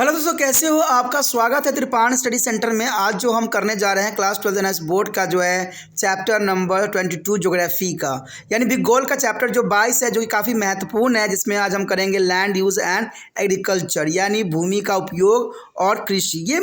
Hello दोस्तों, कैसे हो? आपका स्वागत है त्रिपाण स्टडी सेंटर में। आज जो हम करने जा रहे हैं क्लास 12 एनएस बोर्ड का जो है चैप्टर नंबर 22 ज्योग्राफी का, यानी भूगोल का चैप्टर जो 22 है, जो कि काफ़ी महत्वपूर्ण है, जिसमें आज हम करेंगे लैंड यूज़ एंड एग्रीकल्चर, यानी भूमि का उपयोग और कृषि। ये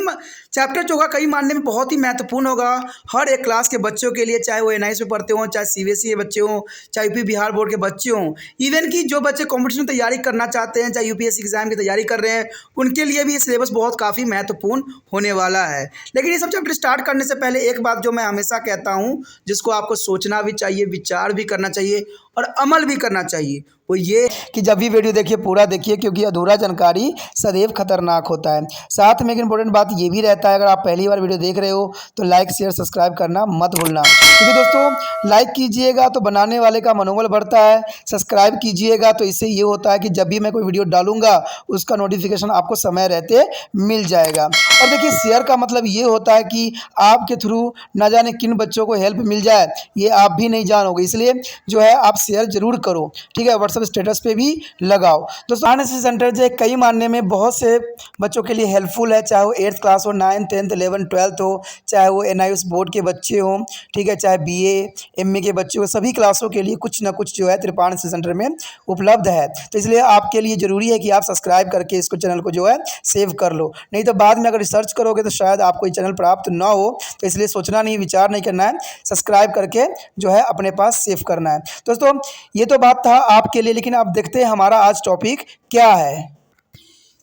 चैप्टर जो होगा कई मानने में बहुत ही महत्वपूर्ण होगा हर एक क्लास के बच्चों के लिए, चाहे वो एनआईएस में पढ़ते हों, चाहे सीबीएसई के बच्चे हों, चाहे यूपी बिहार बोर्ड के बच्चे हों, इवन कि जो बच्चे कॉम्पिटिशन की तैयारी करना चाहते हैं, चाहे यूपीएससी एग्जाम की तैयारी कर रहे हैं, उनके लिए भी ये सिलेबस बहुत काफ़ी महत्वपूर्ण होने वाला है। लेकिन ये सब चैप्टर स्टार्ट करने से पहले एक बात जो मैं हमेशा कहता हूँ, जिसको आपको सोचना भी चाहिए, विचार भी करना चाहिए और अमल भी करना चाहिए, वो ये कि जब भी वीडियो देखिए पूरा देखिए, क्योंकि अधूरा जानकारी सदैव खतरनाक होता है। साथ में एक इंपॉर्टेंट बात ये भी रहता है, अगर आप पहली बार वीडियो देख रहे हो तो लाइक शेयर सब्सक्राइब करना मत भूलना, क्योंकि दोस्तों लाइक कीजिएगा तो बनाने वाले का मनोबल बढ़ता है, सब्सक्राइब कीजिएगा तो इससे ये होता है कि जब भी मैं कोई वीडियो डालूंगा उसका नोटिफिकेशन आपको समय रहते मिल जाएगा। और देखिए, शेयर का मतलब ये होता है कि आपके थ्रू ना जाने किन बच्चों को हेल्प मिल जाए, ये आप भी नहीं जानोगे, इसलिए जो है आप शेयर जरूर करो, ठीक है। व्हाट्सएप स्टेटस पे भी लगाओ। दोस्तों एनएसएस सेंटर जो कई मानने में बहुत से बच्चों के लिए हेल्पफुल है, चाहे वो 8th क्लास हो, 9th 10th 11th 12th हो, चाहे वो एनआईएस बोर्ड के बच्चे हों, ठीक है, चाहे बीए एमए के बच्चे हो, सभी क्लासों के लिए कुछ ना कुछ जो है त्रिपाण सेंटर में उपलब्ध है। तो इसलिए आपके लिए ज़रूरी है कि आप सब्सक्राइब करके इसको चैनल को जो है सेव कर लो, नहीं तो बाद में अगर रिसर्च करोगे तो शायद आपको ये चैनल प्राप्त ना हो। तो इसलिए सोचना नहीं, विचार नहीं करना है, सब्सक्राइब करके जो है अपने पास सेव करना है। दोस्तों ये तो बात था आपके लिए, लेकिन आप देखते हैं हमारा आज टॉपिक क्या है।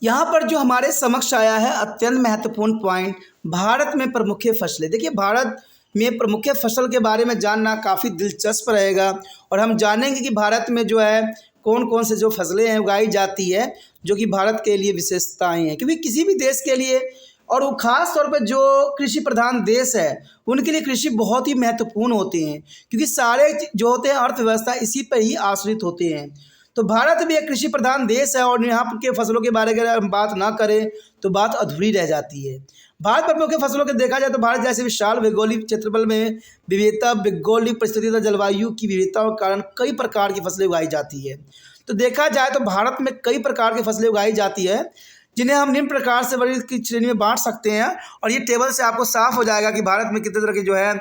यहाँ पर जो हमारे समक्ष आया है अत्यंत महत्वपूर्ण पॉइंट, भारत में प्रमुख फसलें। देखिए, भारत में प्रमुख फसल के बारे में जानना काफ़ी दिलचस्प रहेगा और हम जानेंगे कि भारत में जो है कौन कौन से जो फसलें हैं उगाई जाती है, जो कि भारत के लिए विशेषताएं हैं। क्योंकि किसी भी देश के लिए, और वो खास तौर पर जो कृषि प्रधान देश है, उनके लिए कृषि बहुत ही महत्वपूर्ण होते हैं, क्योंकि सारे जो होते हैं अर्थव्यवस्था इसी पर ही आश्रित होते हैं। तो भारत भी एक कृषि प्रधान देश है और यहाँ के फसलों के बारे में अगर हम बात ना करें तो बात अधूरी रह जाती है। भारत पर मुख्य फसलों के देखा जाए तो भारत जैसे विशाल भौगोलिक क्षेत्रफल में विविधता, भौगोलिक परिस्थिति तथा जलवायु की विविधता के कारण कई प्रकार की फसलें उगाई जाती है। तो देखा जाए तो भारत में कई प्रकार की फसलें उगाई जाती है, जिन्हें हम निम्न प्रकार से वर्गीकृत की श्रेणी में बांट सकते हैं। और ये टेबल से आपको साफ हो जाएगा कि भारत में कितने तरह की जो है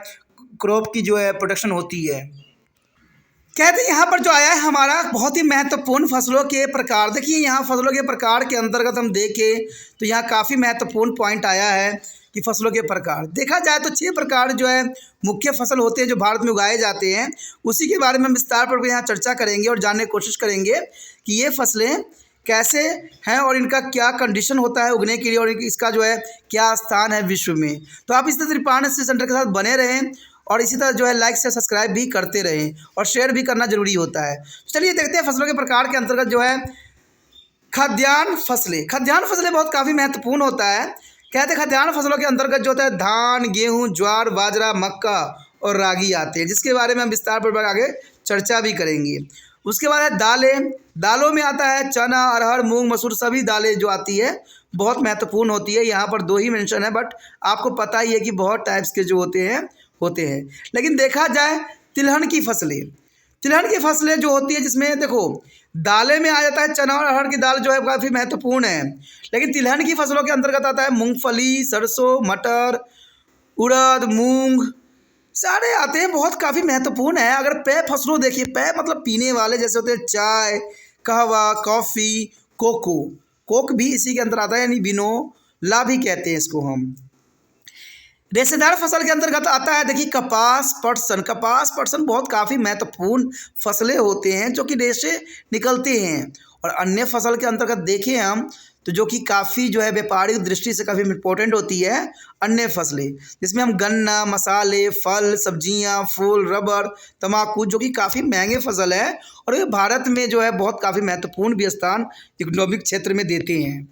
क्रॉप की जो है प्रोडक्शन होती है। कहते हैं यहाँ पर जो आया है हमारा बहुत ही महत्वपूर्ण फसलों के प्रकार। देखिए, यहाँ फसलों के प्रकार के अंतर्गत हम देखें तो यहाँ काफ़ी महत्वपूर्ण पॉइंट आया है कि फसलों के प्रकार देखा जाए तो 6 प्रकार जो है मुख्य फसल होते हैं जो भारत में उगाए जाते हैं। उसी के बारे में हम विस्तार पर यहाँ चर्चा करेंगे और जानने की कोशिश करेंगे कि ये फसलें कैसे हैं और इनका क्या कंडीशन होता है उगने के लिए, और इसका जो है क्या स्थान है विश्व में। तो आप इस तरह त्रिपाण सेंटर के साथ बने रहें और इसी तरह जो है लाइक से सब्सक्राइब भी करते रहें और शेयर भी करना जरूरी होता है। चलिए देखते हैं फसलों के प्रकार के अंतर्गत जो है खाद्यान्न फसलें। खाद्यान्न फसलें बहुत काफ़ी महत्वपूर्ण होता है। कहते हैं खाद्यान्न फसलों के अंतर्गत जो होता है धान, गेहूँ, ज्वार, बाजरा, मक्का और रागी आते हैं, जिसके बारे में हम विस्तार पर आगे चर्चा भी करेंगे। उसके बाद है दालें। दालों में आता है चना, अरहर, मूंग, मसूर, सभी दालें जो आती है बहुत महत्वपूर्ण होती है। यहाँ पर 2 ही मेंशन है, बट आपको पता ही है कि बहुत टाइप्स के जो होते हैं। लेकिन देखा जाए तिलहन की फसलें जो होती है, जिसमें देखो दालें में आ जाता है चना और अरहर की दाल जो है काफ़ी महत्वपूर्ण है। लेकिन तिलहन की फसलों के अंतर्गत आता है मूंगफली, सरसों, मटर, उड़द, मूंग, सारे आते हैं, बहुत काफ़ी महत्वपूर्ण है। अगर पेय फसलों देखिए, पेय मतलब पीने वाले, जैसे होते हैं चाय, कहवा, कॉफ़ी, कोक भी इसी के अंदर आता है, यानी बिनोला भी कहते हैं इसको हम। रेशेदार फसल के अंतर्गत आता है देखिए कपास, पटसन बहुत काफ़ी महत्वपूर्ण फसलें होते हैं जो कि रेशे निकलते हैं। और अन्य फसल के अंतर्गत देखें हम तो जो कि काफ़ी जो है व्यापारिक दृष्टि से काफ़ी इम्पोर्टेंट होती है अन्य फसलें, जिसमें हम गन्ना, मसाले, फल, सब्जियां, फूल, रबर, तंबाकू, जो कि काफ़ी महंगे फसल है और ये भारत में जो है बहुत काफ़ी महत्वपूर्ण भी स्थान इकोनॉमिक क्षेत्र में देते हैं।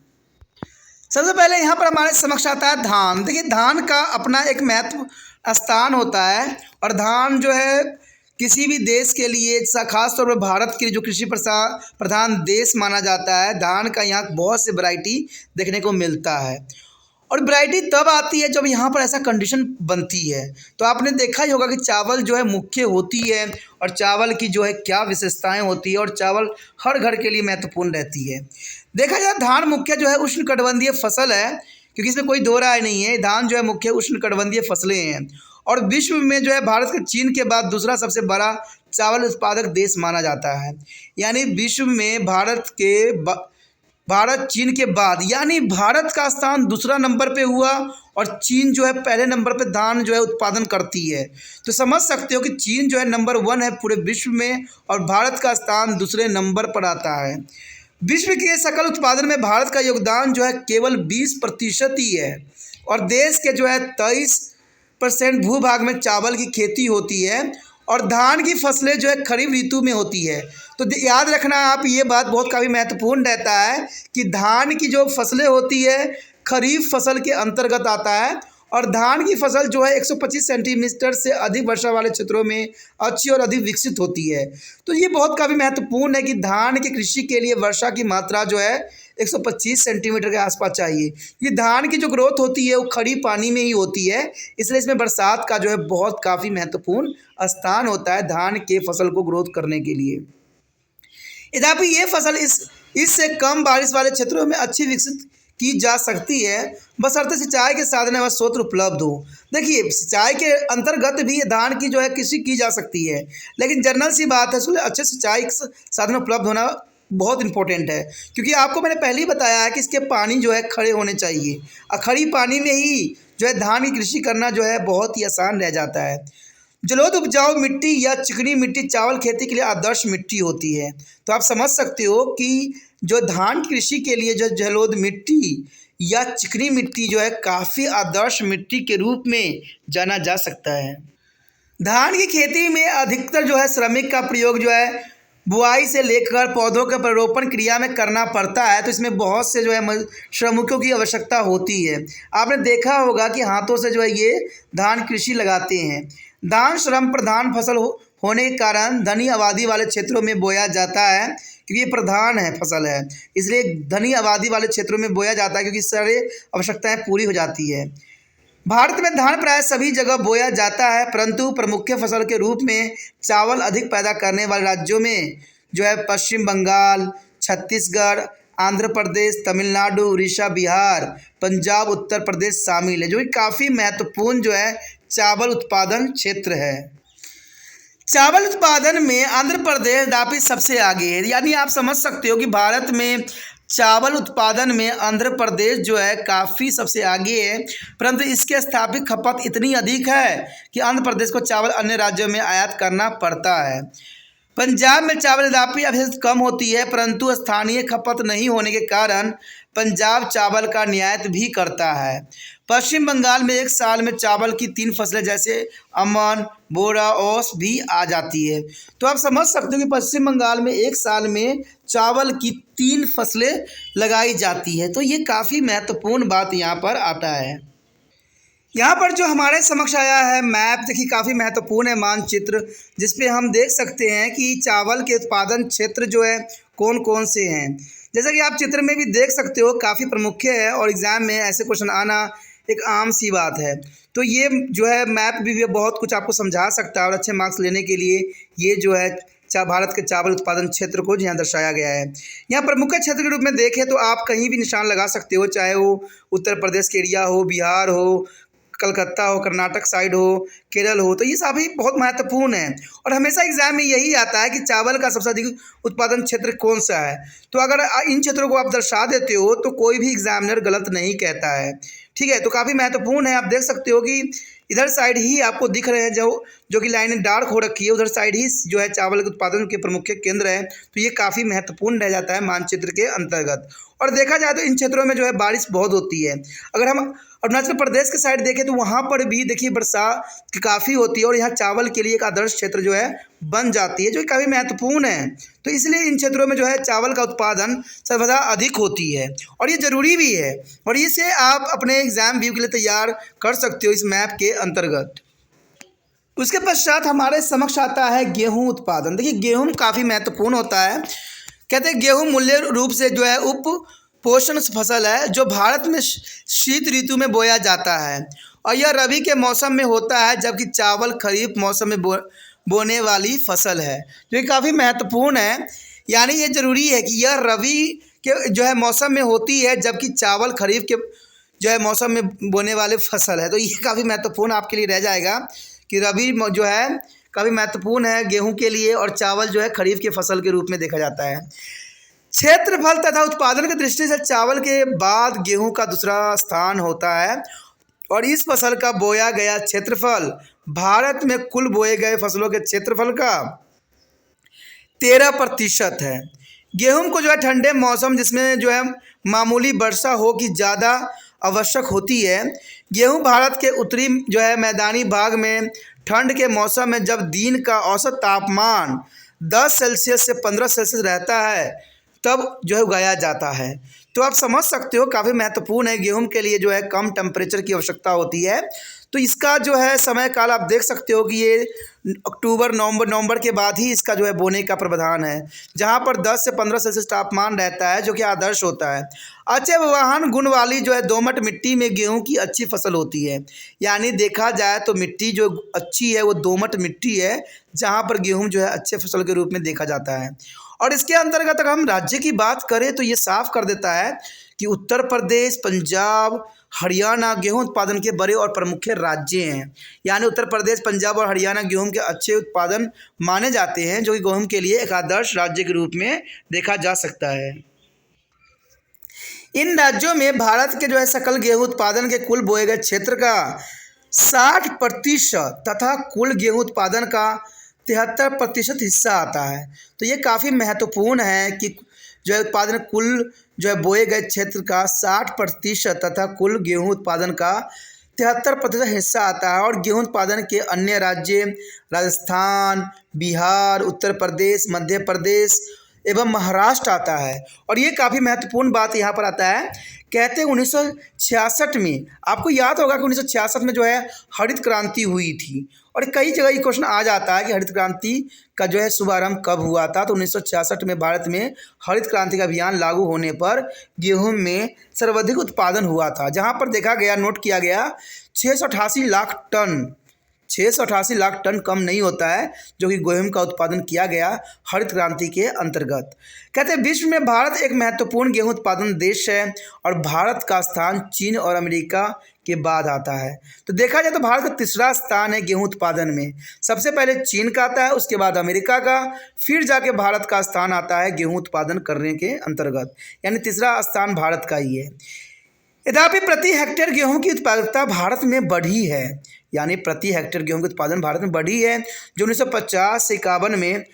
सबसे पहले यहाँ पर हमारे समक्ष आता है धान। देखिए, धान का अपना एक महत्व स्थान होता है और धान जो है किसी भी देश के लिए, खास तौर पर भारत के लिए जो कृषि प्रधान देश माना जाता है, धान का यहाँ बहुत से वैरायटी देखने को मिलता है। और वैरायटी तब आती है जब यहाँ पर ऐसा कंडीशन बनती है। तो आपने देखा ही होगा कि चावल जो है मुख्य होती है और चावल की जो है क्या विशेषताएं होती है, और चावल हर घर के लिए महत्वपूर्ण रहती है। देखा जाए धान मुख्य जो है उष्णकटिबंधीय फसल है, क्योंकि इसमें कोई दो राय नहीं है। धान जो है मुख्य उष्णकटिबंधीय फसलें हैं और विश्व में जो है भारत के चीन के बाद दूसरा सबसे बड़ा चावल उत्पादक देश माना जाता है। यानी विश्व में भारत चीन के बाद, यानी भारत का स्थान दूसरा नंबर पे हुआ और चीन जो है पहले नंबर पे धान जो है उत्पादन करती है। तो समझ सकते हो कि चीन जो है नंबर 1 है पूरे विश्व में और भारत का स्थान दूसरे नंबर पर आता है। विश्व के सकल उत्पादन में भारत का योगदान जो है केवल 20% ही है और देश के जो है 23% भूभाग में चावल की खेती होती है और धान की फसलें जो है खरीफ ऋतु में होती है। तो याद रखना आप, ये बात बहुत काफ़ी महत्वपूर्ण रहता है कि धान की जो फसलें होती है खरीफ फसल के अंतर्गत आता है और धान की फसल जो है 125 सेंटीमीटर से अधिक वर्षा वाले क्षेत्रों में अच्छी और अधिक विकसित होती है। तो ये बहुत काफ़ी महत्वपूर्ण है कि धान की कृषि के लिए वर्षा की मात्रा जो है 125 सेंटीमीटर के आसपास चाहिए। ये धान की जो ग्रोथ होती है वो खड़ी पानी में ही होती है, इसलिए इसमें बरसात का जो है बहुत काफ़ी महत्वपूर्ण स्थान होता है धान के फसल को ग्रोथ करने के लिए। यद्यपि ये फसल इससे कम बारिश वाले क्षेत्रों में अच्छी विकसित की जा सकती है, बशर्ते सिंचाई के साधन व स्रोत उपलब्ध हो। देखिए, सिंचाई के अंतर्गत भी धान की जो है कृषि की जा सकती है, लेकिन जनरल सी बात है इसमें अच्छे सिंचाई साधन उपलब्ध होना बहुत इंपॉर्टेंट है, क्योंकि आपको मैंने पहले ही बताया है कि इसके पानी जो है खड़े होने चाहिए और खड़ी पानी में ही जो है धान की कृषि करना जो है बहुत ही आसान रह जाता है। जलोढ़ उपजाऊ मिट्टी या चिकनी मिट्टी चावल खेती के लिए आदर्श मिट्टी होती है। तो आप समझ सकते हो कि जो धान की कृषि के लिए जो जलोढ़ मिट्टी या चिकनी मिट्टी जो है काफ़ी आदर्श मिट्टी के रूप में जाना जा सकता है। धान की खेती में अधिकतर जो है श्रमिक का प्रयोग जो है बुआई से लेकर पौधों के प्ररोपण क्रिया में करना पड़ता है। तो इसमें बहुत से जो है श्रमिकों की आवश्यकता होती है। आपने देखा होगा कि हाथों से जो है ये धान कृषि लगाते हैं। धान श्रम प्रधान फसल होने के कारण धनी आबादी वाले क्षेत्रों में बोया जाता है, क्योंकि ये प्रधान है फसल है, इसलिए धनी आबादी वाले क्षेत्रों में बोया जाता है क्योंकि सारे आवश्यकताएं पूरी हो जाती है। भारत में धान प्राय सभी जगह बोया जाता है, परंतु प्रमुख फसल के रूप में चावल अधिक पैदा करने वाले राज्यों में जो है पश्चिम बंगाल, छत्तीसगढ़, आंध्र प्रदेश, तमिलनाडु, उड़ीसा, बिहार, पंजाब, उत्तर प्रदेश शामिल है, जो कि काफ़ी महत्वपूर्ण जो है चावल उत्पादन क्षेत्र है। चावल उत्पादन में आंध्र प्रदेश दापी सबसे आगे है। यानी आप समझ सकते हो कि भारत में चावल उत्पादन में आंध्र प्रदेश जो है काफ़ी सबसे आगे है, परंतु इसके स्थापित खपत इतनी अधिक है कि आंध्र प्रदेश को चावल अन्य राज्यों में आयात करना पड़ता है। पंजाब में चावल दापी अवशेष कम होती है, परंतु स्थानीय खपत नहीं होने के कारण पंजाब चावल का निर्यात भी करता है। पश्चिम बंगाल में एक साल में चावल की 3 फसलें जैसे अमन, बोरा, ओस भी आ जाती है। तो आप समझ सकते हो कि पश्चिम बंगाल में एक साल में चावल की 3 फसलें लगाई जाती है। तो ये काफ़ी महत्वपूर्ण बात यहाँ पर आता है। यहाँ पर जो हमारे समक्ष आया है मैप, देखिए काफ़ी महत्वपूर्ण है मानचित्र, जिसपे हम देख सकते हैं कि चावल के उत्पादन क्षेत्र जो है कौन कौन से हैं। जैसा कि आप चित्र में भी देख सकते हो काफ़ी प्रमुख है और एग्ज़ाम में ऐसे क्वेश्चन आना एक आम सी बात है। तो ये जो है मैप भी बहुत कुछ आपको समझा सकता है और अच्छे मार्क्स लेने के लिए ये जो है भारत के चावल उत्पादन क्षेत्र को यहाँ दर्शाया गया है। यहाँ प्रमुख क्षेत्र के रूप में देखें तो आप कहीं भी निशान लगा सकते हो, चाहे वो उत्तर प्रदेश के एरिया हो, बिहार हो, कलकत्ता हो, कर्नाटक साइड हो, केरल हो, तो ये सभी बहुत महत्वपूर्ण है। और हमेशा एग्जाम में यही आता है कि चावल का सबसे अधिक उत्पादन क्षेत्र कौन सा है। तो अगर इन क्षेत्रों को आप दर्शा देते हो तो कोई भी एग्जामिनर गलत नहीं कहता है, ठीक है। तो काफ़ी महत्वपूर्ण है। आप देख सकते हो कि इधर साइड ही आपको दिख रहे हैं जो कि लाइनें डार्क हो रखी है, उधर साइड ही जो है चावल के उत्पादन के प्रमुख केंद्र है। तो ये काफ़ी महत्वपूर्ण रह जाता है मानचित्र के अंतर्गत। और देखा जाए तो इन क्षेत्रों में जो है बारिश बहुत होती है। अगर हम अरुणाचल प्रदेश के साइड देखें तो वहाँ पर भी देखिए बरसात काफ़ी होती है और यहाँ चावल के लिए एक आदर्श क्षेत्र जो है बन जाती है, जो काफ़ी महत्वपूर्ण है। तो इसलिए इन क्षेत्रों में जो है चावल का उत्पादन सर्वदा अधिक होती है और ये ज़रूरी भी है और इसे आप अपने एग्ज़ाम व्यू के लिए तैयार कर सकते हो इस मैप के अंतर्गत। उसके पश्चात हमारे समक्ष आता है गेहूँ उत्पादन। देखिए गेहूँ काफ़ी महत्वपूर्ण होता है। कहते हैं गेहूँ मूल्य रूप से जो है उप पोषण फसल है जो भारत में शीत ऋतु में बोया जाता है और यह रबी के मौसम में होता है, जबकि चावल खरीफ मौसम में बोने वाली फसल है, जो काफ़ी महत्वपूर्ण है। यानी ये ज़रूरी है कि यह रबी के जो है मौसम में होती है, जबकि चावल खरीफ के जो है मौसम में बोने वाले फसल है। तो ये काफ़ी महत्वपूर्ण आपके लिए रह जाएगा कि रबी जो है काफ़ी महत्वपूर्ण है गेहूं के लिए, और चावल जो है खरीफ के फसल के रूप में देखा जाता है। क्षेत्रफल तथा उत्पादन की दृष्टि से चावल के बाद गेहूं का दूसरा स्थान होता है, और इस फसल का बोया गया क्षेत्रफल भारत में कुल बोए गए फसलों के क्षेत्रफल का 13% है। गेहूं को जो है ठंडे मौसम जिसमें जो है मामूली वर्षा हो की ज़्यादा आवश्यक होती है। गेहूं भारत के उत्तरी जो है मैदानी भाग में ठंड के मौसम में जब दिन का औसत तापमान 10 सेल्सियस से 15 सेल्सियस रहता है तब जो है उगाया जाता है। तो आप समझ सकते हो काफ़ी महत्वपूर्ण है, गेहूं के लिए जो है कम टेम्परेचर की आवश्यकता होती है। तो इसका जो है समय काल आप देख सकते हो कि ये अक्टूबर नवंबर के बाद ही इसका जो है बोने का प्रावधान है, जहां पर 10 से 15 सेल्सियस तापमान रहता है, जो कि आदर्श होता है। अच्छे वाहन गुण वाली जो है दोमट मिट्टी में गेहूं की अच्छी फसल होती है। यानी देखा जाए तो मिट्टी जो अच्छी है वो दोमट मिट्टी है, जहाँ पर गेहूँ जो है अच्छे फसल के रूप में देखा जाता है। और इसके अंतर्गत अगर हम राज्य की बात करें तो ये साफ कर देता है कि उत्तर प्रदेश, पंजाब, हरियाणा गेहूं उत्पादन के बड़े और प्रमुख राज्य हैं। यानी उत्तर प्रदेश, पंजाब और हरियाणा गेहूं के अच्छे उत्पादन माने जाते हैं, जो कि गेहूं के लिए एक आदर्श राज्य के रूप में देखा जा सकता है। इन राज्यों में भारत के जो है सकल गेहूं उत्पादन के कुल बोए गए क्षेत्र का 60% तथा कुल गेहूं उत्पादन का 73% हिस्सा आता है। तो ये काफ़ी महत्वपूर्ण है कि जो है उत्पादन कुल जो है बोए गए क्षेत्र का 60% तथा कुल गेहूं उत्पादन का 73% हिस्सा आता है। और गेहूं उत्पादन के अन्य राज्य राजस्थान, बिहार, उत्तर प्रदेश, मध्य प्रदेश एवं महाराष्ट्र आता है। और ये काफ़ी महत्वपूर्ण बात यहाँ पर आता है, कहते हैं 1966 में, आपको याद होगा कि 1966 में जो है हरित क्रांति हुई थी, और कई जगह ये क्वेश्चन आ जाता है कि हरित क्रांति का जो है शुभारंभ कब हुआ था। तो 1966 में भारत में हरित क्रांति का अभियान लागू होने पर गेहूं में सर्वाधिक उत्पादन हुआ था, जहां पर देखा गया, नोट किया गया 688 लाख टन, 688 लाख टन कम नहीं होता है, जो कि गेहूं का उत्पादन किया गया हरित क्रांति के अंतर्गत। कहते हैं विश्व में भारत एक महत्वपूर्ण गेहूं उत्पादन देश है, और भारत का स्थान चीन और अमेरिका के बाद आता है। तो देखा जाए तो भारत का तीसरा स्थान है गेहूं उत्पादन में। सबसे पहले चीन का आता है, उसके बाद अमेरिका का, फिर जाके भारत का स्थान आता है गेहूं उत्पादन करने के अंतर्गत। यानी तीसरा स्थान भारत का ही है। यद्यपि प्रति हेक्टेयर गेहूं की उत्पादकता भारत में बढ़ी है, यानी प्रति हेक्टेयर गेहूं का उत्पादन भारत में बढ़ी है, जो 1950 से 51 में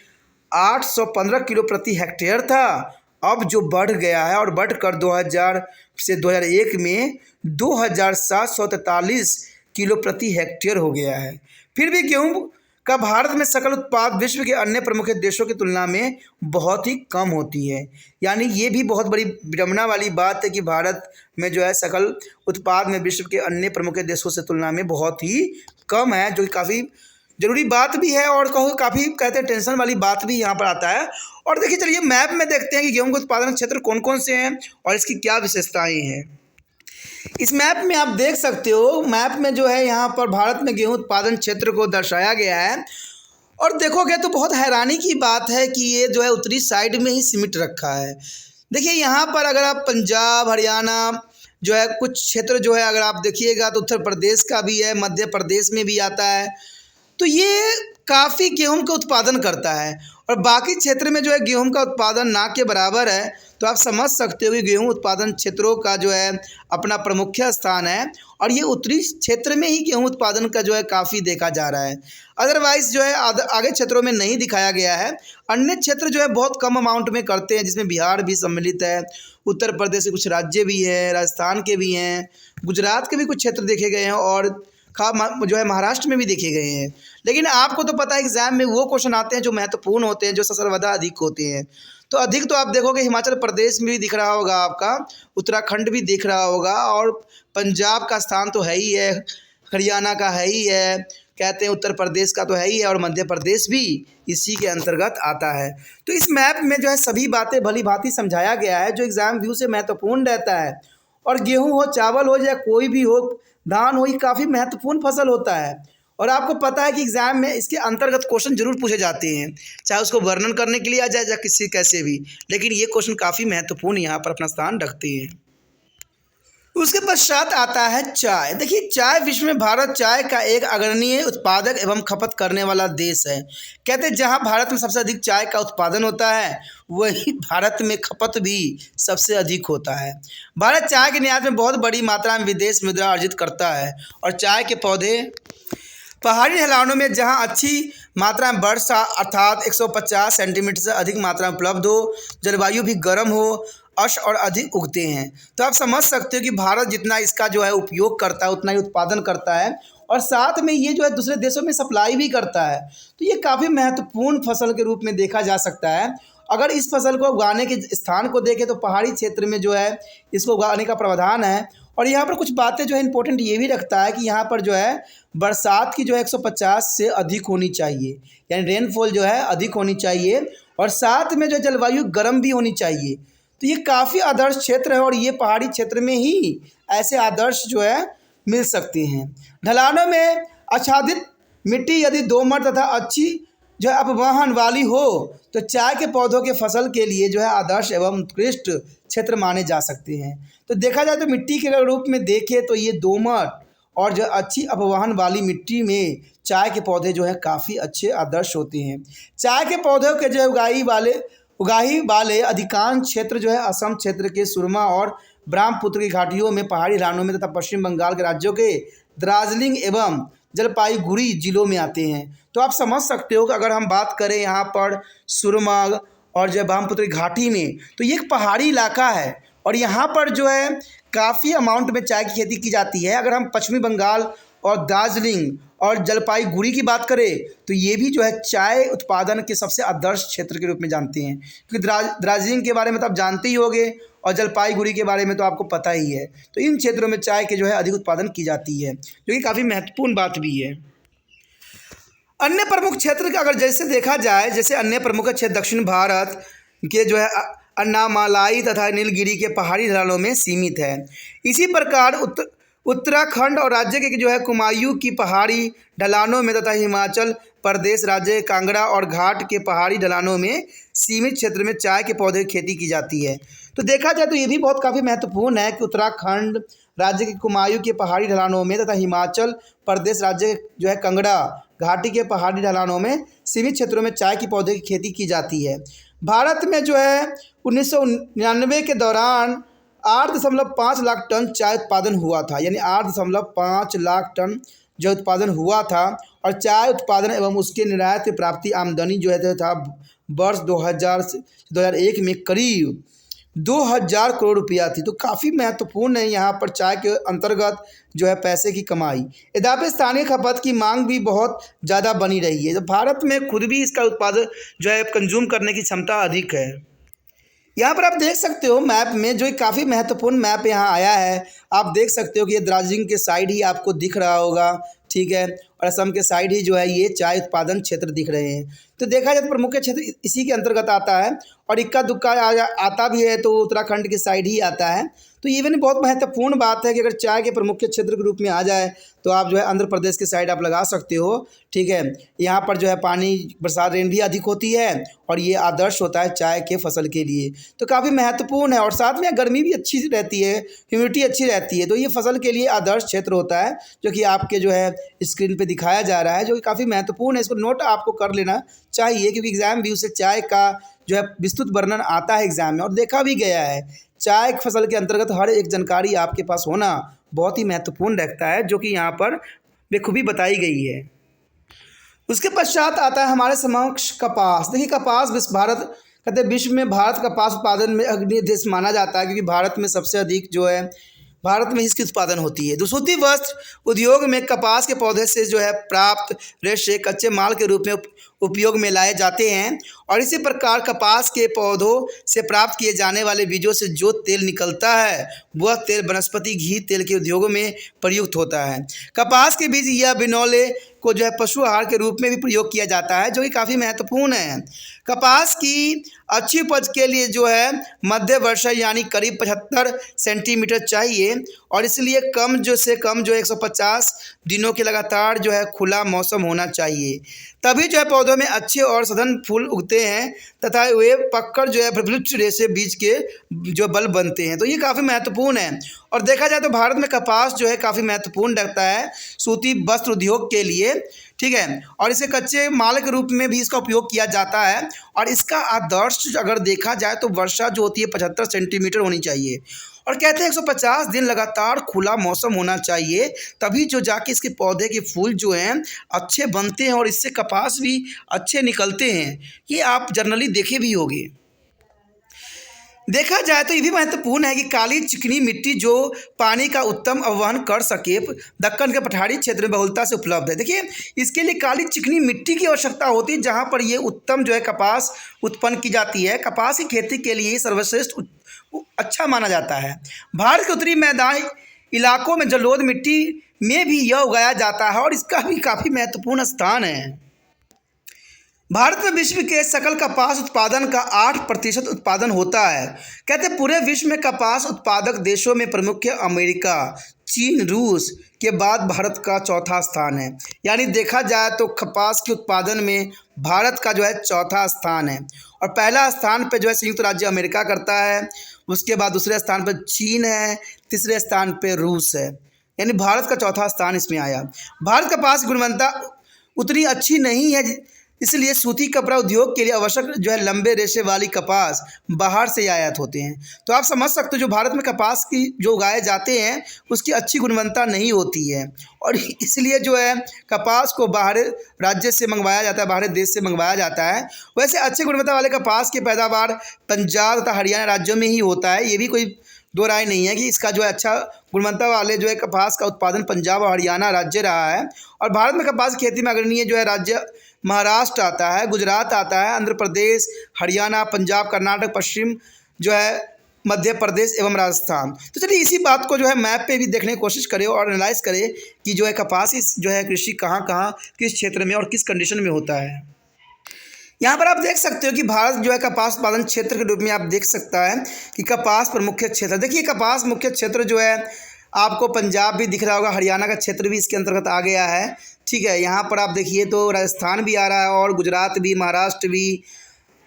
815 किलो प्रति हेक्टेयर था, अब जो बढ़ गया है और बढ़कर 2000 से 2001 में 2743 किलो प्रति हेक्टेयर हो गया है। फिर भी गेहूं का भारत में सकल उत्पाद विश्व के अन्य प्रमुख देशों की तुलना में बहुत ही कम होती है। यानी ये भी बहुत बड़ी विडंबना वाली बात है कि भारत में जो है सकल उत्पाद में विश्व के अन्य प्रमुख देशों से तुलना में बहुत ही कम है, जो कि काफ़ी ज़रूरी बात भी है, और कहो काफ़ी कहते हैं टेंशन वाली बात भी यहाँ पर आता है। और देखिए चलिए मैप में देखते हैं कि गेहूँ के उत्पादन क्षेत्र कौन कौन से हैं और इसकी क्या विशेषताएँ हैं। इस मैप में आप देख सकते हो, मैप में जो है यहाँ पर भारत में गेहूं उत्पादन क्षेत्र को दर्शाया गया है, और देखोगे तो बहुत हैरानी की बात है कि ये जो है उत्तरी साइड में ही सिमट रखा है। देखिए यहाँ पर अगर आप पंजाब, हरियाणा जो है कुछ क्षेत्र जो है अगर आप देखिएगा तो उत्तर प्रदेश का भी है, मध्य प्रदेश में भी आता है। तो ये काफ़ी गेहूं का उत्पादन करता है, और बाकी क्षेत्र में जो है गेहूं का उत्पादन ना के बराबर है। तो आप समझ सकते हो कि गेहूं उत्पादन क्षेत्रों का जो है अपना प्रमुख स्थान है, और ये उत्तरी क्षेत्र में ही गेहूं उत्पादन का जो है काफ़ी देखा जा रहा है। अदरवाइज़ जो है आगे क्षेत्रों में नहीं दिखाया गया है। अन्य क्षेत्र जो है बहुत कम अमाउंट में करते हैं, जिसमें बिहार भी सम्मिलित है, उत्तर प्रदेश के कुछ राज्य भी हैं, राजस्थान के भी हैं, गुजरात के भी कुछ क्षेत्र देखे गए हैं, और जो है महाराष्ट्र में भी देखे गए हैं। लेकिन आपको तो पता है एग्जाम में वो क्वेश्चन आते हैं जो महत्वपूर्ण होते हैं, जो सर्वदा अधिक होते हैं। तो अधिक तो आप देखोगे हिमाचल प्रदेश में भी दिख रहा होगा आपका, उत्तराखंड भी दिख रहा होगा, और पंजाब का स्थान तो है ही है, हरियाणा का है ही है, कहते हैं उत्तर प्रदेश का तो है ही है, और मध्य प्रदेश भी इसी के अंतर्गत आता है। तो इस मैप में जो है सभी बातें भली भांति समझाया गया है, जो एग्ज़ाम व्यू से महत्वपूर्ण रहता है। और गेहूँ हो, चावल हो, या कोई भी हो, धान हो, ये काफ़ी महत्वपूर्ण फसल होता है, और आपको पता है कि एग्ज़ाम में इसके अंतर्गत क्वेश्चन जरूर पूछे जाते हैं, चाहे उसको वर्णन करने के लिए आ जाए या किसी कैसे भी, लेकिन ये क्वेश्चन काफ़ी महत्वपूर्ण यहाँ पर अपना स्थान रखते हैं। उसके पश्चात आता है चाय। देखिए, चाय विश्व में भारत चाय का एक अग्रणी उत्पादक एवं खपत करने वाला देश है। कहते हैं जहां भारत में सबसे अधिक चाय का उत्पादन होता है, वहीं भारत में खपत भी सबसे अधिक होता है। भारत चाय के निर्यात में बहुत बड़ी मात्रा में विदेश मुद्रा अर्जित करता है और चाय के पौधे पहाड़ी ढलानों में जहां अच्छी मात्रा में वर्षा अर्थात 150 सेंटीमीटर से अधिक मात्रा में उपलब्ध हो, जलवायु भी गर्म हो, अश और अधिक उगते हैं। तो आप समझ सकते हो कि भारत जितना इसका जो है उपयोग करता है उतना ही उत्पादन करता है और साथ में ये जो है दूसरे देशों में सप्लाई भी करता है। तो ये काफ़ी महत्वपूर्ण फसल के रूप में देखा जा सकता है। अगर इस फसल को उगाने के स्थान को देखें तो पहाड़ी क्षेत्र में जो है इसको उगाने का प्रावधान है। और यहाँ पर कुछ बातें जो है इंपॉर्टेंट ये भी रखता है कि यहाँ पर जो है बरसात की जो है 150 से अधिक होनी चाहिए, यानी रेनफॉल जो है अधिक होनी चाहिए और साथ में जो जलवायु गर्म भी होनी चाहिए। तो ये काफ़ी आदर्श क्षेत्र है और ये पहाड़ी क्षेत्र में ही ऐसे आदर्श जो है मिल सकते हैं। ढलानों में आच्छादित मिट्टी यदि दोमट तथा अच्छी जो है अपवहन वाली हो तो चाय के पौधों के फसल के लिए जो है आदर्श एवं उत्कृष्ट क्षेत्र माने जा सकते हैं। तो देखा जाए तो मिट्टी के रूप में देखें तो ये दोमट और जो अच्छी अपवहन वाली मिट्टी में चाय के पौधे जो है काफ़ी अच्छे आदर्श होते हैं। चाय के पौधों के जो उगाही वाले अधिकांश क्षेत्र जो है असम क्षेत्र के सुरमा और ब्रह्मपुत्र की घाटियों में, पहाड़ी ढलानों में तथा पश्चिम बंगाल के राज्यों के दार्जिलिंग एवं जलपाईगुड़ी जिलों में आते हैं। तो आप समझ सकते हो कि अगर हम बात करें यहाँ पर सुरमा और जो ब्रह्मपुत्र की घाटी में, तो ये एक पहाड़ी इलाका है और यहाँ पर जो है काफ़ी अमाउंट में चाय की खेती की जाती है। अगर हम पश्चिमी बंगाल और दार्जिलिंग और जलपाईगुड़ी की बात करें तो ये भी जो है चाय उत्पादन के सबसे आदर्श क्षेत्र के रूप में जानते हैं, क्योंकि दार्जिलिंग के बारे में तो आप जानते ही होंगे और जलपाईगुड़ी के बारे में तो आपको पता ही है। तो इन क्षेत्रों में चाय के जो है अधिक उत्पादन की जाती है, जो कि काफ़ी महत्वपूर्ण बात भी है। अन्य प्रमुख क्षेत्र का अगर जैसे देखा जाए, जैसे अन्य प्रमुख क्षेत्र दक्षिण भारत के जो है अन्नामालाई तथा नीलगिरी के पहाड़ी ढलानों में सीमित है। इसी प्रकार उत्तराखंड और राज्य के जो है कुमायूं की पहाड़ी ढलानों में तथा हिमाचल प्रदेश राज्य के कांगड़ा और घाट के पहाड़ी ढलानों में सीमित क्षेत्र में चाय के पौधे की खेती की जाती है। तो देखा जाए तो ये भी बहुत काफ़ी महत्वपूर्ण है कि उत्तराखंड राज्य के कुमायूं के पहाड़ी ढलानों में तथा हिमाचल प्रदेश राज्य के जो है कांगड़ा घाटी के पहाड़ी ढलानों में सीमित क्षेत्रों में चाय के पौधे की खेती की जाती है। भारत में जो है 1999 के दौरान 8.5 लाख टन चाय उत्पादन हुआ था, यानी 8.5 लाख टन जो उत्पादन हुआ था। और चाय उत्पादन एवं उसके निर्यात की प्राप्ति आमदनी जो है था वर्ष 2000 से 2001 में करीब 2000 करोड़ रुपया थी। तो काफ़ी महत्वपूर्ण है यहाँ पर चाय के अंतर्गत जो है पैसे की कमाई। यद्यपि स्थानीय खपत की मांग भी बहुत ज़्यादा बनी रही है, तो भारत में खुद भी इसका उत्पादन जो है कंज्यूम करने की क्षमता अधिक है। यहाँ पर आप देख सकते हो मैप में जो काफ़ी महत्वपूर्ण मैप यहाँ आया है, आप देख सकते हो कि ये दार्जिलिंग के साइड ही आपको दिख रहा होगा, ठीक है, और असम के साइड ही जो है ये चाय उत्पादन क्षेत्र दिख रहे हैं। तो देखा जाए तो प्रमुख क्षेत्र इसी के अंतर्गत आता है और इक्का दुक्का आता भी है तो उत्तराखंड के साइड ही आता है। तो ये भी बहुत महत्वपूर्ण बात है कि अगर चाय के प्रमुख क्षेत्र के रूप में आ जाए तो आप जो है आंध्र प्रदेश के साइड आप लगा सकते हो, ठीक है। यहाँ पर जो है पानी बरसात रेन भी अधिक होती है और ये आदर्श होता है चाय के फसल के लिए, तो काफ़ी महत्वपूर्ण है। और साथ में गर्मी भी अच्छी रहती है, ह्यूमिडिटी अच्छी रहती है, तो ये फसल के लिए आदर्श क्षेत्र होता है, जो कि आपके जो है स्क्रीन पे दिखाया जा रहा है, जो कि काफ़ी महत्वपूर्ण है। इसको नोट आपको कर लेना चाहिए क्योंकि एग्जाम व्यू से चाय का जो है विस्तृत वर्णन आता है एग्जाम में और देखा भी गया है। चाय फसल के अंतर्गत हर एक जानकारी आपके पास होना बहुत ही महत्वपूर्ण रखता है, जो कि यहाँ पर बेखूबी बताई गई है। उसके पश्चात आता है हमारे समक्ष कपास। देखिए कपास कहते हैं विश्व में भारत कपास उत्पादन में अग्रणी देश माना जाता है, क्योंकि भारत में सबसे अधिक जो है भारत में इसकी उत्पादन होती है। सूती वस्त्र उद्योग में कपास के पौधे से जो है प्राप्त रेशे कच्चे माल के रूप में उपयोग में लाए जाते हैं। और इसी प्रकार कपास के पौधों से प्राप्त किए जाने वाले बीजों से जो तेल निकलता है वह तेल वनस्पति घी तेल के उद्योगों में प्रयुक्त होता है। कपास के बीज या बिनौले को जो है पशु आहार के रूप में भी प्रयोग किया जाता है, जो कि काफ़ी महत्वपूर्ण है। कपास की अच्छी उपज के लिए जो है मध्य वर्षा यानी करीब 75 सेंटीमीटर चाहिए, और इसलिए कम जो 150 दिनों के लगातार जो है खुला मौसम होना चाहिए। तभी जो है पौधों में अच्छे और सघन फूल उगते हैं तथा वे पककर जो है प्रफुल्लित रेशे बीज के जो बल बनते हैं। तो ये काफ़ी महत्वपूर्ण है। और देखा जाए तो भारत में कपास जो है काफ़ी महत्वपूर्ण रखता है सूती वस्त्र उद्योग के लिए, ठीक है। और इसे कच्चे माल के रूप में भी इसका उपयोग किया जाता है। और इसका आदर्श अगर देखा जाए तो वर्षा जो होती है 75 सेंटीमीटर होनी चाहिए, और कहते हैं 150 दिन लगातार खुला मौसम होना चाहिए, तभी जो जाके इसके पौधे के फूल जो हैं अच्छे बनते हैं और इससे कपास भी अच्छे निकलते हैं। ये आप जनरली देखे भी होंगे। देखा जाए तो ये भी महत्वपूर्ण है कि काली चिकनी मिट्टी जो पानी का उत्तम अववहन कर सके दक्कन के पठारी क्षेत्र में बहुलता से उपलब्ध है। देखिए, इसके लिए काली चिकनी मिट्टी की आवश्यकता होती है, जहाँ पर ये उत्तम जो है कपास उत्पन्न की जाती है। कपास की खेती के लिए सर्वश्रेष्ठ अच्छा माना जाता है। भारत के उत्तरी मैदानी इलाकों में जलोढ़ मिट्टी में भी यह उगाया जाता है और इसका भी काफ़ी महत्वपूर्ण स्थान है। भारत में विश्व के सकल कपास उत्पादन का 8% उत्पादन होता है। कहते पूरे विश्व में कपास उत्पादक देशों में प्रमुख अमेरिका, चीन, रूस के बाद भारत का चौथा स्थान है। यानी देखा जाए तो कपास के उत्पादन में भारत का जो है चौथा स्थान है, और पहला स्थान पे जो है संयुक्त राज्य अमेरिका करता है, उसके बाद दूसरे स्थान पर चीन है, तीसरे स्थान पे रूस है। यानी भारत का चौथा स्थान इसमें आया। भारत कपास की गुणवत्ता उतनी अच्छी नहीं है, इसलिए सूती कपड़ा उद्योग के लिए आवश्यक जो है लंबे रेशे वाली कपास बाहर से आयात होते हैं। तो आप समझ सकते हो जो भारत में कपास की जो उगाए जाते हैं उसकी अच्छी गुणवत्ता नहीं होती है, और इसलिए जो है कपास को बाहर राज्य से मंगवाया जाता है, बाहर देश से मंगवाया जाता है। वैसे अच्छी गुणवत्ता वाले कपास की पैदावार पंजाब तथा हरियाणा राज्यों में ही होता है। ये भी कोई दो राय नहीं है कि इसका जो है अच्छा गुणवत्ता वाले जो है कपास का उत्पादन पंजाब और हरियाणा राज्य रहा है। और भारत में कपास की खेती में अग्रणीय जो है राज्य महाराष्ट्र आता है, गुजरात आता है, आंध्र प्रदेश, हरियाणा, पंजाब, कर्नाटक, पश्चिम जो है मध्य प्रदेश एवं राजस्थान। तो चलिए इसी बात को जो है मैप पे भी देखने की कोशिश करें और एनालाइज करें कि जो है कपास जो है कृषि कहाँ कहाँ किस क्षेत्र में और किस कंडीशन में होता है। यहाँ पर आप देख सकते हो कि भारत जो है कपास उत्पादन क्षेत्र के रूप में आप देख सकता है कि कपास पर मुख्य क्षेत्र, देखिए कपास मुख्य क्षेत्र जो है आपको पंजाब भी दिख रहा होगा, हरियाणा का क्षेत्र भी इसके अंतर्गत आ गया है, ठीक है। यहाँ पर आप देखिए तो राजस्थान भी आ रहा है और गुजरात भी, महाराष्ट्र भी,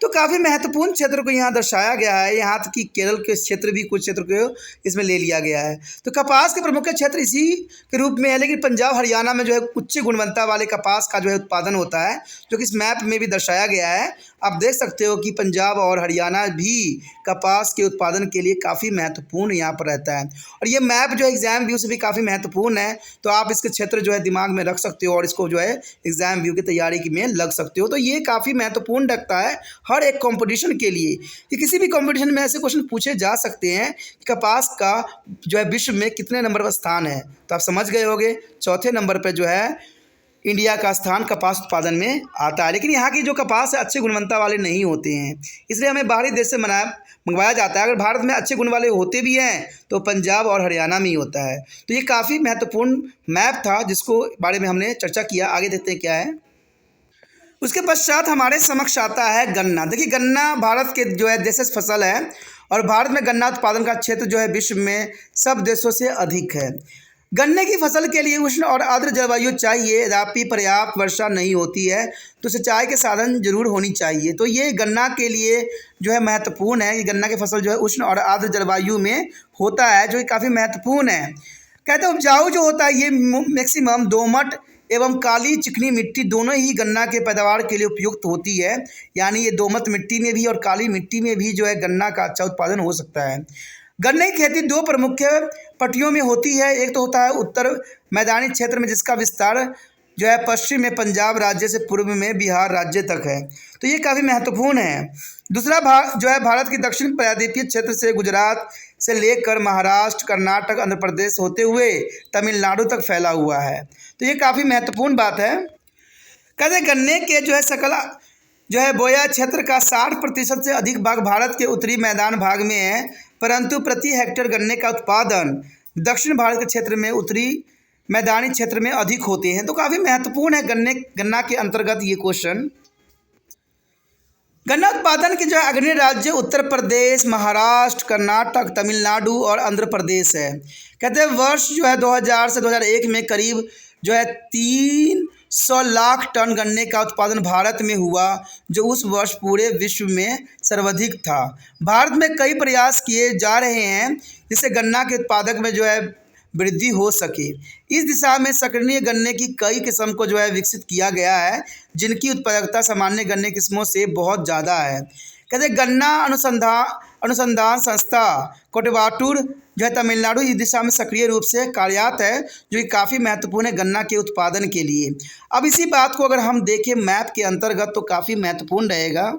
तो काफ़ी महत्वपूर्ण क्षेत्र को यहाँ दर्शाया गया है। यहाँ तक कि केरल के क्षेत्र भी, कुछ क्षेत्र को इसमें ले लिया गया है। तो कपास के प्रमुख क्षेत्र इसी के रूप में है, लेकिन पंजाब हरियाणा में जो है उच्च गुणवत्ता वाले कपास का जो है उत्पादन होता है, जो कि इस मैप में भी दर्शाया गया है। आप देख सकते हो कि पंजाब और हरियाणा भी कपास के उत्पादन के लिए काफ़ी महत्वपूर्ण यहाँ पर रहता है। और ये मैप जो है एग्ज़ाम व्यू से भी काफ़ी महत्वपूर्ण है, तो आप इसके क्षेत्र जो है दिमाग में रख सकते हो और इसको जो है एग्ज़ाम व्यू की तैयारी में लग सकते हो। तो ये काफ़ी महत्वपूर्ण रखता है हर एक कंपटीशन के लिए, कि किसी भी कंपटीशन में ऐसे क्वेश्चन पूछे जा सकते हैं कि कपास का जो है विश्व में कितने नंबर पर स्थान है। तो आप समझ गए होंगे चौथे नंबर पर जो है इंडिया का स्थान कपास उत्पादन में आता है। लेकिन यहाँ की जो कपास है अच्छे गुणवत्ता वाले नहीं होते हैं, इसलिए हमें बाहरी देश से मंगवाया जाता है। अगर भारत में अच्छे गुण वाले होते भी हैं तो पंजाब और हरियाणा में ही होता है। तो ये काफ़ी महत्वपूर्ण मैप था जिसको बारे में हमने चर्चा किया। आगे देखते हैं क्या है। उसके पश्चात हमारे समक्ष आता है गन्ना। देखिए गन्ना भारत के जो है देशज फसल है, और भारत में गन्ना उत्पादन का क्षेत्र जो है विश्व में सब देशों से अधिक है। गन्ने की फसल के लिए उष्ण और आर्द्र जलवायु चाहिए, यद्यपि पर्याप्त वर्षा नहीं होती है तो सिंचाई के साधन जरूर होनी चाहिए। तो ये गन्ना के लिए जो है महत्वपूर्ण है कि गन्ना की फसल जो है उष्ण और आर्द्र जलवायु में होता है, जो कि काफ़ी महत्वपूर्ण है। कहते हैं उपजाऊ जो होता है ये मैक्सिमम दोमट एवं काली चिकनी मिट्टी दोनों ही गन्ना के पैदावार के लिए उपयुक्त होती है। यानी ये दोमट मिट्टी में भी और काली मिट्टी में भी जो है गन्ना का अच्छा उत्पादन हो सकता है। गन्ने की खेती दो प्रमुख पट्टियों में होती है। एक तो होता है उत्तर मैदानी क्षेत्र में, जिसका विस्तार जो है पश्चिम में पंजाब राज्य से पूर्व में बिहार राज्य तक है, तो ये काफ़ी महत्वपूर्ण है। दूसरा भाग जो है भारत की दक्षिण प्रायद्वीपीय क्षेत्र से गुजरात से लेकर महाराष्ट्र, कर्नाटक, आंध्र प्रदेश होते हुए तमिलनाडु तक फैला हुआ है। तो ये काफ़ी महत्वपूर्ण बात है। कहते गन्ने के जो है सकल जो है बोया क्षेत्र का 60% से अधिक भाग भारत के उत्तरी मैदान भाग में है, परंतु प्रति हेक्टेयर गन्ने का उत्पादन दक्षिण भारत के क्षेत्र में उत्तरी मैदानी क्षेत्र में अधिक होते हैं। तो काफ़ी महत्वपूर्ण है गन्ना के अंतर्गत ये क्वेश्चन। गन्ना उत्पादन के जो है अग्रणी राज्य उत्तर प्रदेश, महाराष्ट्र, कर्नाटक, तमिलनाडु और आंध्र प्रदेश है। कहते हैं वर्ष जो है 2000 से 2001 में करीब जो है 300 लाख टन गन्ने का उत्पादन भारत में हुआ, जो उस वर्ष पूरे विश्व में सर्वाधिक था। भारत में कई प्रयास किए जा रहे हैं जिससे गन्ना के उत्पादक में जो है वृद्धि हो सके। इस दिशा में संकरणीय गन्ने की कई किस्म को जो है विकसित किया गया है, जिनकी उत्पादकता सामान्य गन्ने किस्मों से बहुत ज़्यादा है। कहते गन्ना अनुसंधान संस्था कोटवाटूर जो है तमिलनाडु इस दिशा में सक्रिय रूप से कार्यरत है, जो कि काफ़ी महत्वपूर्ण है गन्ना के उत्पादन के लिए। अब इसी बात को अगर हम देखें मैप के अंतर्गत तो काफ़ी महत्वपूर्ण रहेगा।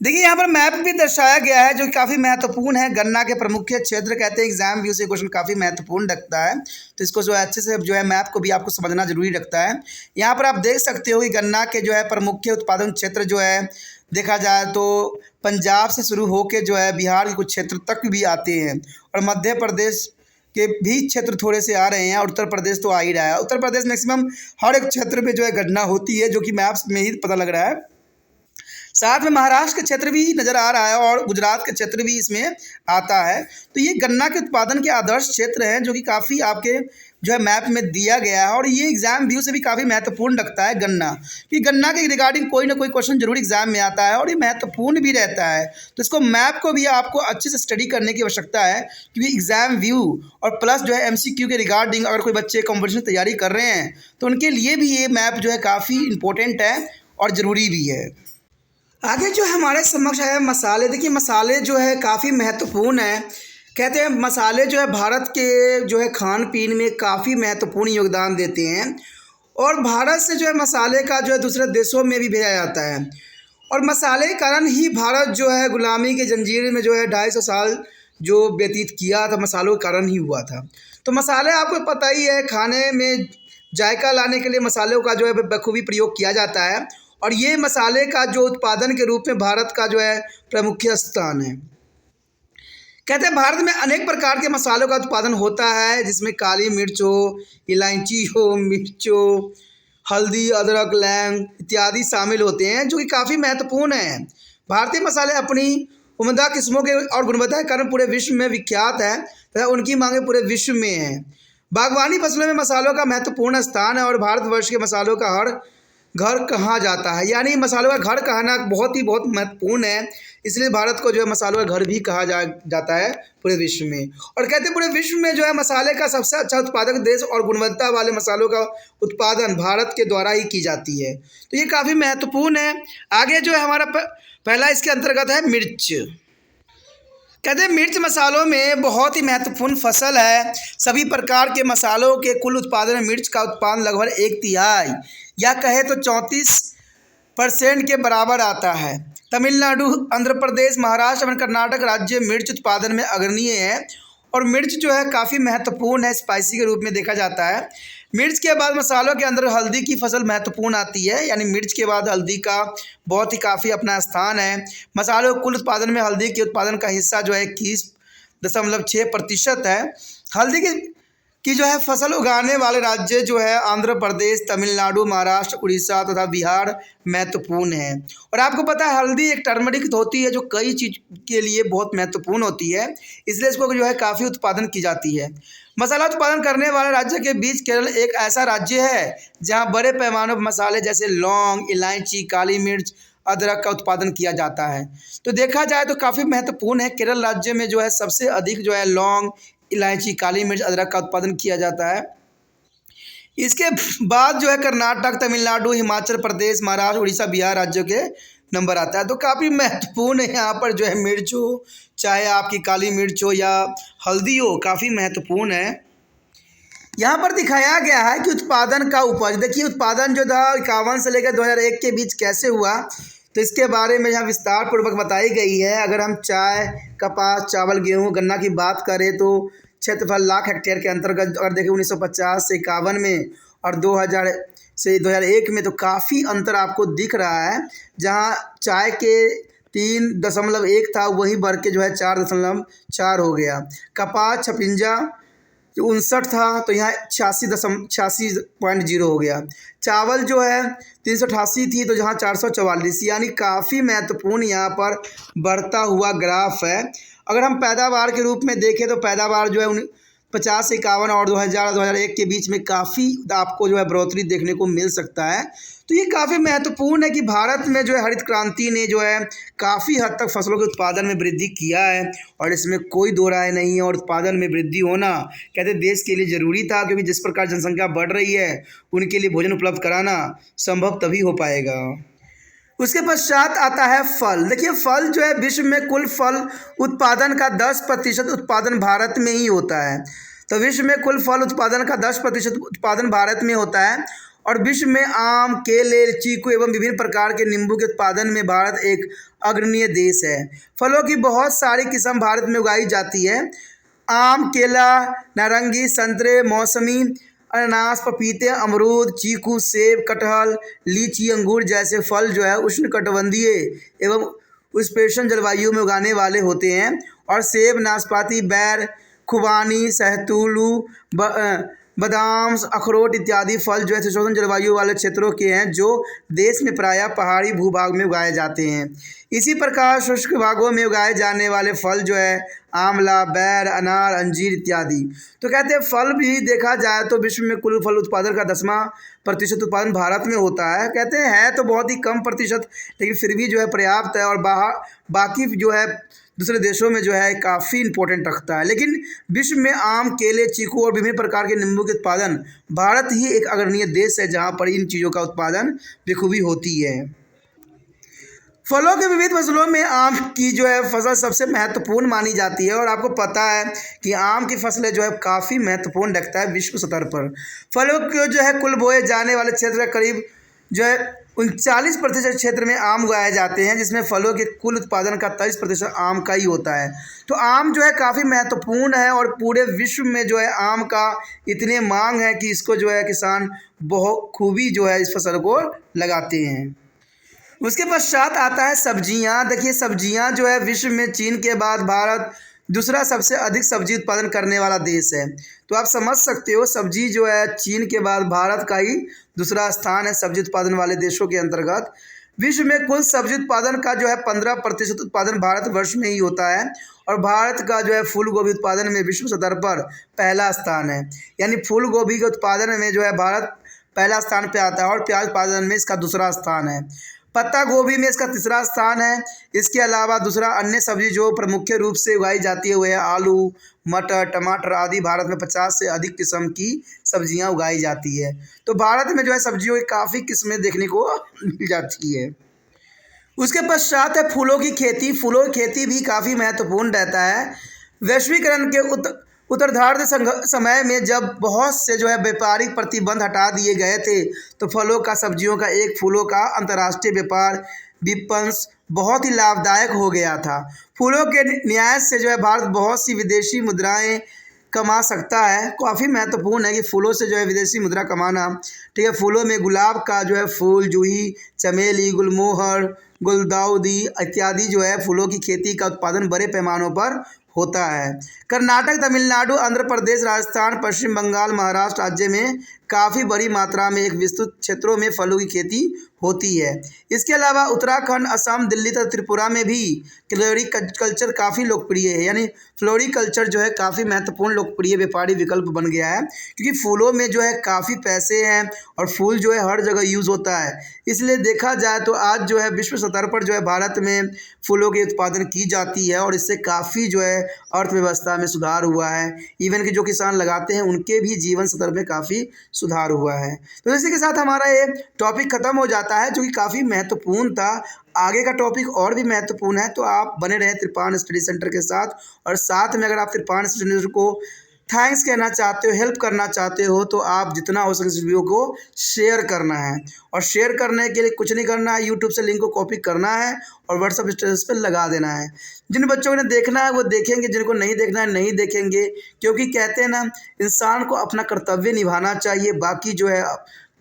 देखिए यहाँ पर मैप भी दर्शाया गया है जो कि काफ़ी महत्वपूर्ण है। गन्ना के प्रमुख क्षेत्र कहते हैं, एग्जाम व्यू से क्वेश्चन काफ़ी महत्वपूर्ण रखता है, तो इसको जो है अच्छे से जो है मैप को भी आपको समझना जरूरी रखता है। यहाँ पर आप देख सकते हो कि गन्ना के जो है प्रमुख उत्पादन क्षेत्र जो है देखा जाए तो पंजाब से शुरू होकर जो है बिहार के कुछ क्षेत्र तक भी आते हैं, और मध्य प्रदेश के भी क्षेत्र थोड़े से आ रहे हैं, और उत्तर प्रदेश तो आ ही रहा है। उत्तर प्रदेश मैक्सिमम हर एक क्षेत्र में जो है गन्ना होती है, जो कि मैप्स में ही पता लग रहा है। साथ में महाराष्ट्र का क्षेत्र भी नज़र आ रहा है और गुजरात का क्षेत्र भी इसमें आता है। तो ये गन्ना के उत्पादन के आदर्श क्षेत्र हैं, जो कि काफ़ी आपके जो है मैप में दिया गया है, और ये एग्जाम व्यू से भी काफ़ी महत्वपूर्ण रखता है गन्ना, कि गन्ना के रिगार्डिंग कोई ना कोई क्वेश्चन जरूर एग्जाम में आता है और ये महत्वपूर्ण भी रहता है। तो इसको मैप को भी आपको अच्छे से स्टडी करने की आवश्यकता है, क्योंकि एग्जाम व्यू और प्लस जो है MCQ के रिगार्डिंग अगर कोई बच्चे कॉम्पिटिशन की तैयारी कर रहे हैं तो उनके लिए भी ये मैप जो है काफ़ी इंपॉर्टेंट है और ज़रूरी भी है। आगे जो हमारे समक्ष है मसाले। देखिए मसाले जो है काफ़ी महत्वपूर्ण है। कहते हैं मसाले जो है भारत के जो है खान पीन में काफ़ी महत्वपूर्ण योगदान देते हैं, और भारत से जो है मसाले का जो है दूसरे देशों में भी भेजा जाता है, और मसाले के कारण ही भारत जो है गुलामी के जंजीर में जो है 250 साल जो व्यतीत किया था, मसालों के कारण ही हुआ था। तो मसाले आपको पता ही है, खाने में जायका लाने के लिए मसालों का जो है बखूबी प्रयोग किया जाता है, और ये मसाले का जो उत्पादन के रूप में भारत का जो है प्रमुख स्थान है। कहते हैं भारत में अनेक प्रकार के मसालों का उत्पादन होता है, जिसमें काली मिर्च हो, इलायची हो, मिर्च हो, हल्दी, अदरक, लौंग इत्यादि शामिल होते हैं, जो कि काफ़ी महत्वपूर्ण हैं। भारतीय मसाले अपनी उम्दा किस्मों के और गुणवत्ता के कारण पूरे विश्व में विख्यात है तथा उनकी मांगे पूरे विश्व में है। बागवानी फसलों में मसालों का महत्वपूर्ण स्थान है, और भारतवर्ष के मसालों का हर घर कहा जाता है, यानी मसालों का घर कहना बहुत महत्वपूर्ण है। इसलिए भारत को जो है मसालों का घर भी कहा जाता है पूरे विश्व में। और कहते हैं पूरे विश्व में जो है मसाले का सबसे अच्छा उत्पादक देश और गुणवत्ता वाले मसालों का उत्पादन भारत के द्वारा ही की जाती है। तो ये काफ़ी महत्वपूर्ण है। आगे जो है हमारा पहला इसके अंतर्गत है मिर्च। कहते हैं मिर्च मसालों में बहुत ही महत्वपूर्ण फसल है। सभी प्रकार के मसालों के कुल उत्पादन में मिर्च का उत्पादन लगभग 1/3 या कहे तो 34% के बराबर आता है। तमिलनाडु, आंध्र प्रदेश, महाराष्ट्र एवं कर्नाटक राज्य मिर्च उत्पादन में अग्रणीय है, और मिर्च जो है काफ़ी महत्वपूर्ण है, स्पाइसी के रूप में देखा जाता है। मिर्च के बाद मसालों के अंदर हल्दी की फसल महत्वपूर्ण आती है, यानी मिर्च के बाद हल्दी का बहुत ही काफ़ी अपना स्थान है। मसालों के कुल उत्पादन में हल्दी के उत्पादन का हिस्सा जो है 21.6% है। हल्दी की जो है फसल उगाने वाले राज्य जो है आंध्र प्रदेश, तमिलनाडु, महाराष्ट्र, उड़ीसा तथा बिहार महत्वपूर्ण है। और आपको पता है हल्दी एक टर्मरिक होती है जो कई चीज़ के लिए बहुत महत्वपूर्ण होती है, इसलिए इसको जो है काफ़ी उत्पादन की जाती है। मसाला उत्पादन करने वाले राज्य के बीच केरल एक ऐसा राज्य है जहाँ बड़े पैमाने पर मसाले जैसे लौंग, इलायची, काली मिर्च, अदरक का उत्पादन किया जाता है। तो देखा जाए तो काफ़ी महत्वपूर्ण है। केरल राज्य में जो है सबसे अधिक जो है लौंग, इलायची, काली मिर्च, अदरक का उत्पादन किया जाता है। इसके बाद जो है कर्नाटक, तमिलनाडु, हिमाचल प्रदेश, महाराष्ट्र, उड़ीसा, बिहार राज्यों के नंबर आता है। तो काफ़ी महत्वपूर्ण है यहाँ पर जो है मिर्च हो, चाहे आपकी काली मिर्च हो या हल्दी हो, काफ़ी महत्वपूर्ण है। यहाँ पर दिखाया गया है कि उत्पादन का उपज। देखिए उत्पादन जो था 51 से लेकर 2001 के बीच कैसे हुआ, तो इसके बारे में यहाँ विस्तार पूर्वक बताई गई है। अगर हम चाय, कपास, चावल, गेहूँ, गन्ना की बात करें तो क्षेत्रफल लाख हेक्टेयर के अंतर्गत अगर देखें 1950 से 51 में और से 2001 में, तो काफ़ी अंतर आपको दिख रहा है। जहाँ चाय के 3.1 था, वही बढ़ के जो है 4.4 हो गया। कपास 56 था, तो यहाँ 86.0 हो गया। चावल जो है 388 थी, तो जहाँ 444, यानी काफ़ी महत्वपूर्ण यहाँ पर बढ़ता हुआ ग्राफ है। अगर हम पैदावार के रूप में देखें तो पैदावार जो है 50 से 51 और 2001 के बीच में काफ़ी आपको जो है बढ़ोतरी देखने को मिल सकता है। तो ये काफ़ी महत्वपूर्ण है कि भारत में जो है हरित क्रांति ने जो है काफ़ी हद तक फसलों के उत्पादन में वृद्धि किया है, और इसमें कोई दो राय नहीं है। और उत्पादन में वृद्धि होना कहते देश के लिए ज़रूरी था, क्योंकि जिस प्रकार जनसंख्या बढ़ रही है उनके लिए भोजन उपलब्ध कराना संभव तभी हो पाएगा। उसके पश्चात आता है फल। देखिए, फल जो है विश्व में कुल फल उत्पादन का 10% उत्पादन भारत में ही होता है। तो विश्व में कुल फल उत्पादन का 10% उत्पादन भारत में होता है, और विश्व में आम, केले, चीकू एवं विभिन्न प्रकार के नींबू के उत्पादन में भारत एक अग्रणीय देश है। फलों की बहुत सारी किस्म भारत में उगाई जाती है। आम, केला, नारंगी, संतरे, मौसमी, अनानास, पपीते, अमरूद, चीकू, सेब, कटहल, लीची, अंगूर जैसे फल जो है उष्णकटिबंधीय एवं उष्णकटिबंधीय जलवायु में उगाने वाले होते हैं। और सेब, नाशपाती, बैर, खुबानी, सहतूलू, बादाम, अखरोट इत्यादि फल जो है शीतोष्ण जलवायु वाले क्षेत्रों के हैं, जो देश में प्रायः पहाड़ी भूभाग में उगाए जाते हैं। इसी प्रकार शुष्क भागों में उगाए जाने वाले फल जो है आंवला, बैर, अनार, अंजीर इत्यादि। तो कहते हैं फल भी देखा जाए तो विश्व में कुल फल उत्पादन का 10% उत्पादन भारत में होता है। कहते हैं है तो बहुत ही कम प्रतिशत, लेकिन फिर भी जो है पर्याप्त है, और बाकी जो है दूसरे देशों में जो है काफ़ी इंपॉर्टेंट रखता है। लेकिन विश्व में आम, केले, चीकू और विभिन्न प्रकार के नींबू के उत्पादन भारत ही एक अग्रणीय देश है, जहाँ पर इन चीज़ों का उत्पादन बखूबी होती है। फलों के विविध फसलों में आम की जो है फसल सबसे महत्वपूर्ण मानी जाती है, और आपको पता है कि आम की फसलें जो है काफ़ी महत्वपूर्ण रखता है विश्व स्तर पर। फलों को जो है कुल बोए जाने वाले क्षेत्र का करीब जो है 39% क्षेत्र में आम उगाए जाते हैं, जिसमें फलों के कुल उत्पादन का 23% आम का ही होता है। तो आम जो है काफ़ी महत्वपूर्ण है, और पूरे विश्व में जो है आम का इतने मांग है कि इसको जो है किसान बहुत खूबी जो है इस फसल को लगाते हैं। उसके पश्चात आता है सब्जियां। देखिए, सब्जियां जो है विश्व में चीन के बाद भारत दूसरा सबसे अधिक सब्जी उत्पादन करने वाला देश है। तो आप समझ सकते हो सब्जी जो है चीन के बाद भारत का ही दूसरा स्थान है सब्जी उत्पादन वाले देशों के अंतर्गत। विश्व में कुल सब्जी उत्पादन का जो है 15% उत्पादन भारतवर्ष में ही होता है, और भारत का जो है फूल गोभी उत्पादन में विश्व स्तर पर पहला स्थान है। यानी फूल गोभी के उत्पादन में जो है भारत पहला स्थान पे आता है, और प्याज उत्पादन में इसका दूसरा स्थान है। पत्ता गोभी में इसका तीसरा स्थान है। इसके अलावा दूसरा अन्य सब्जी जो प्रमुख रूप से उगाई जाती है वह है आलू, मटर, टमाटर आदि। भारत में 50 से अधिक किस्म की सब्जियां उगाई जाती है। तो भारत में जो है सब्जियों की काफ़ी किस्में देखने को मिल जाती है। उसके पश्चात है फूलों की खेती। फूलों की खेती भी काफ़ी महत्वपूर्ण रहता है। वैश्वीकरण के उत्तरार्ध समय में जब बहुत से जो है व्यापारिक प्रतिबंध हटा दिए गए थे, तो फलों का, सब्जियों का, एक फूलों का अंतर्राष्ट्रीय व्यापार विपणन बहुत ही लाभदायक हो गया था। फूलों के न्यास से जो है भारत बहुत सी विदेशी मुद्राएं कमा सकता है। काफ़ी महत्वपूर्ण है कि फूलों से जो है विदेशी मुद्रा कमाना। ठीक है, फूलों में गुलाब का जो है फूल, जूही, चमेली, गुलमोहर, गुलदाउदी इत्यादि जो है फूलों की खेती का उत्पादन बड़े पैमानों पर होता है। कर्नाटक, तमिलनाडु, आंध्र प्रदेश, राजस्थान, पश्चिम बंगाल, महाराष्ट्र राज्य में काफ़ी बड़ी मात्रा में एक विस्तृत क्षेत्रों में फलों की खेती होती है। इसके अलावा उत्तराखंड, असम, दिल्ली तथा त्रिपुरा में भी फ्लोरिकल्चर काफ़ी लोकप्रिय है। यानी फ्लोरिकल्चर जो है काफ़ी महत्वपूर्ण लोकप्रिय व्यापारी विकल्प बन गया है, क्योंकि फूलों में जो है काफ़ी पैसे हैं, और फूल जो है हर जगह यूज़ होता है। इसलिए देखा जाए तो आज जो है विश्व स्तर पर जो है भारत में फूलों के उत्पादन की जाती है, और इससे काफ़ी जो है अर्थव्यवस्था में सुधार हुआ है। इवन कि जो किसान लगाते हैं उनके भी जीवन स्तर में काफ़ी सुधार हुआ है। तो इसी के साथ हमारा ये टॉपिक ख़त्म हो जाता है, जो कि काफ़ी महत्वपूर्ण था। आगे का टॉपिक और भी महत्वपूर्ण है, तो आप बने रहें त्रिपाण स्टडी सेंटर के साथ। और साथ में अगर आप त्रिपाण स्टडी सेंटर को थैंक्स कहना चाहते हो, हेल्प करना चाहते हो, तो आप जितना हो सके इस वीडियो को शेयर करना है। और शेयर करने के लिए कुछ नहीं करना है, यूट्यूब से लिंक को कॉपी करना है और व्हाट्सअप स्टेटस पर लगा देना है। जिन बच्चों ने देखना है वो देखेंगे, जिनको नहीं देखना है नहीं देखेंगे, क्योंकि कहते हैं ना, इंसान को अपना कर्तव्य निभाना चाहिए। बाकी जो है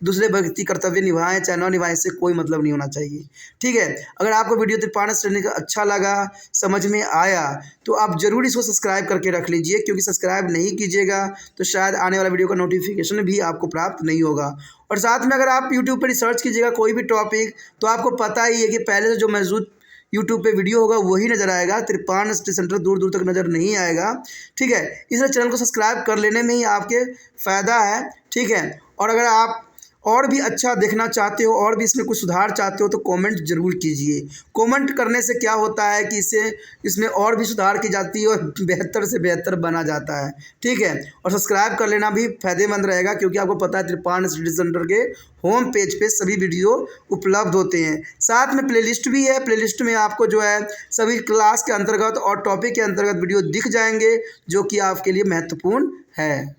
दूसरे व्यक्ति कर्तव्य निभाएं चाहे न निभाएं, इससे कोई मतलब नहीं होना चाहिए। ठीक है, अगर आपको वीडियो त्रिपाण स्टडी का अच्छा लगा, समझ में आया, तो आप ज़रूर इसको सब्सक्राइब करके रख लीजिए, क्योंकि सब्सक्राइब नहीं कीजिएगा तो शायद आने वाला वीडियो का नोटिफिकेशन भी आपको प्राप्त नहीं होगा। और साथ में अगर आप यूट्यूब पर रिसर्च कीजिएगा कोई भी टॉपिक, तो आपको पता ही है कि पहले से जो मौजूद यूट्यूब पे वीडियो होगा वही नज़र आएगा, त्रिपाण स्टडी सेंटर दूर दूर तक नज़र नहीं आएगा। ठीक है, इसलिए चैनल को सब्सक्राइब कर लेने में ही आपके फ़ायदा है। ठीक है, और अगर आप और भी अच्छा देखना चाहते हो और भी इसमें कुछ सुधार चाहते हो तो कमेंट ज़रूर कीजिए। कमेंट करने से क्या होता है कि इसमें और भी सुधार की जाती है और बेहतर से बेहतर बना जाता है। ठीक है, और सब्सक्राइब कर लेना भी फ़ायदेमंद रहेगा, क्योंकि आपको पता है त्रिपाण स्टडी सेंटर के होम पेज पे सभी वीडियो उपलब्ध होते हैं। साथ में प्लेलिस्ट भी है, प्लेलिस्ट में आपको जो है सभी क्लास के अंतर्गत और टॉपिक के अंतर्गत वीडियो दिख जाएंगे, जो कि आपके लिए महत्वपूर्ण है।